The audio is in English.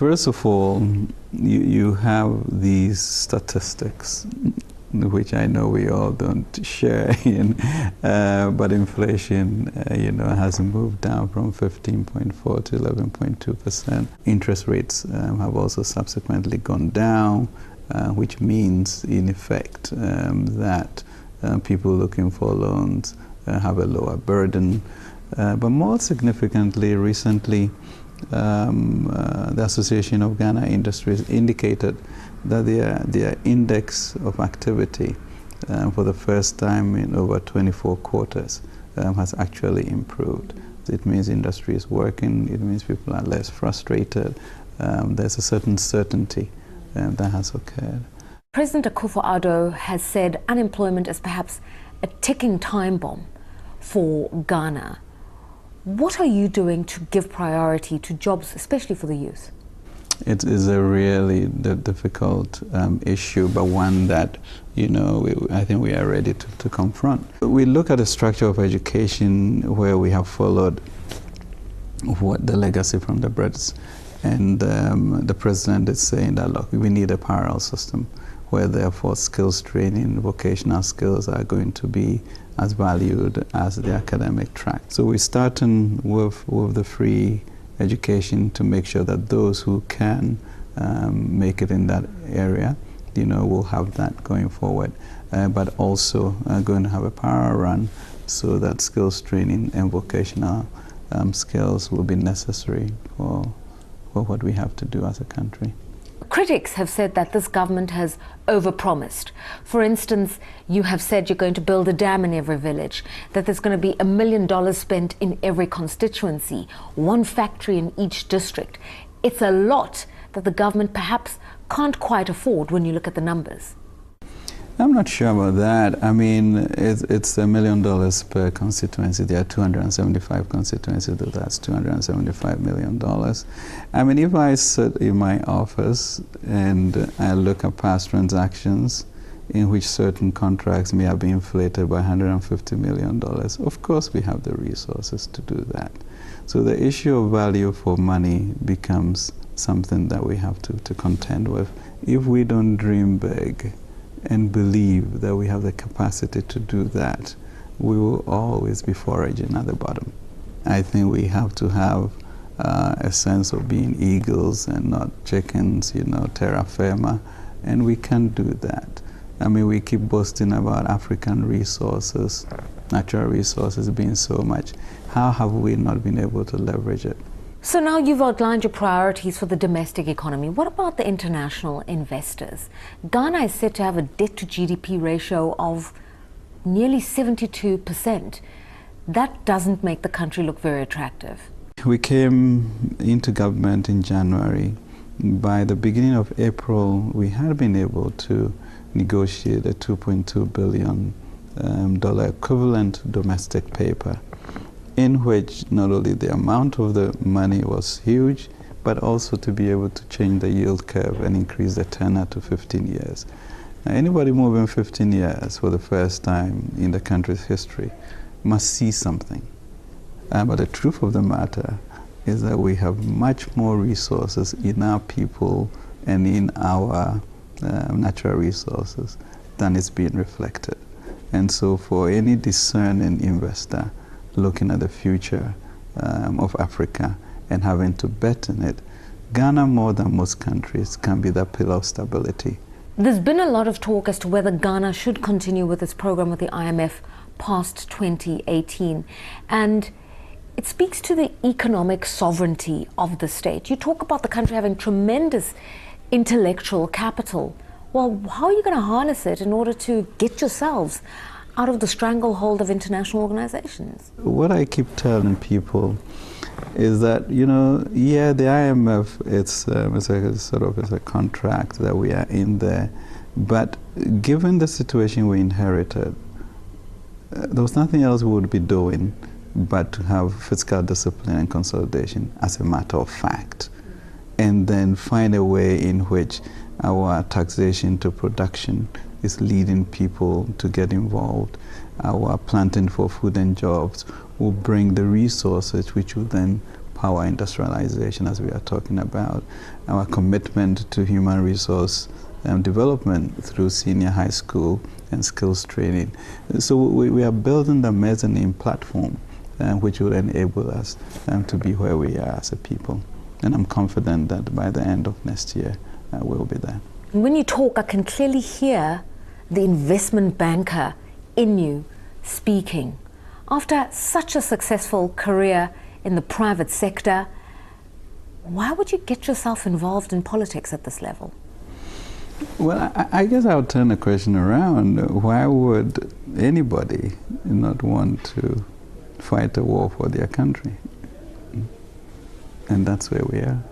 First of all, you have these statistics, which I know we all don't share in, but inflation, has moved down from 15.4 to 11.2%. Interest rates have also subsequently gone down, which means, in effect, that people looking for loans have a lower burden. But more significantly, recently, the Association of Ghana Industries indicated that their index of activity for the first time in over 24 quarters has actually improved. It means industry is working, it means people are less frustrated, there's a certain certainty that has occurred. President Akufo-Addo has said unemployment is perhaps a ticking time bomb for Ghana. What are you doing to give priority to jobs, especially for the youth? It is a really difficult issue, but one that, I think we are ready to confront. We look at the structure of education where we have followed what the legacy from the Brits, and the president is saying that, look, we need a parallel system where therefore skills training, vocational skills are going to be as valued as the academic track. So we're starting with the free education to make sure that those who can make it in that area, will have that going forward. But also going to have a parallel run so that skills training and vocational skills will be necessary for what we have to do as a country. Critics have said that this government has overpromised. For instance, you have said you're going to build a dam in every village, that there's going to be $1 million spent in every constituency, one factory in each district. It's a lot that the government perhaps can't quite afford when you look at the numbers. I'm not sure about that. I mean, it's $1 million per constituency. There are 275 constituencies, so that's $275 million. I mean, if I sit in my office and I look at past transactions in which certain contracts may have been inflated by $150 million, of course we have the resources to do that. So the issue of value for money becomes something that we have to contend with. If we don't dream big and believe that we have the capacity to do that, we will always be foraging at the bottom. I think we have to have a sense of being eagles and not chickens, terra firma, and we can't do that. I mean, we keep boasting about African resources, natural resources being so much. How have we not been able to leverage it? So now you've outlined your priorities for the domestic economy. What about the international investors? Ghana is said to have a debt to GDP ratio of nearly 72%. That doesn't make the country look very attractive. We came into government in January. By the beginning of April, we had been able to negotiate a $2.2 billion equivalent domestic paper, in which not only the amount of the money was huge, but also to be able to change the yield curve and increase the tenor to 15 years. Now, anybody moving 15 years for the first time in the country's history must see something. But the truth of the matter is that we have much more resources in our people and in our natural resources than is being reflected. And so for any discerning investor looking at the future of Africa and having to bet in it, Ghana, more than most countries, can be that pillar of stability. There's been a lot of talk as to whether Ghana should continue with its program with the IMF past 2018. And it speaks to the economic sovereignty of the state. You talk about the country having tremendous intellectual capital. Well, how are you going to harness it in order to get yourselves out of the stranglehold of international organizations? What I keep telling people is that, the IMF, it's a contract that we are in there, but given the situation we inherited, there was nothing else we would be doing but to have fiscal discipline and consolidation as a matter of fact, and then find a way in which our taxation to production is leading people to get involved. Our planting for food and jobs will bring the resources which will then power industrialization, as we are talking about, our commitment to human resource development through senior high school and skills training. So we are building the mezzanine platform which will enable us to be where we are as a people. And I'm confident that by the end of next year, we'll be there. When you talk, I can clearly hear the investment banker in you speaking. After such a successful career in the private sector, why would you get yourself involved in politics at this level? Well, I guess I'll turn the question around. Why would anybody not want to fight a war for their country? And that's where we are.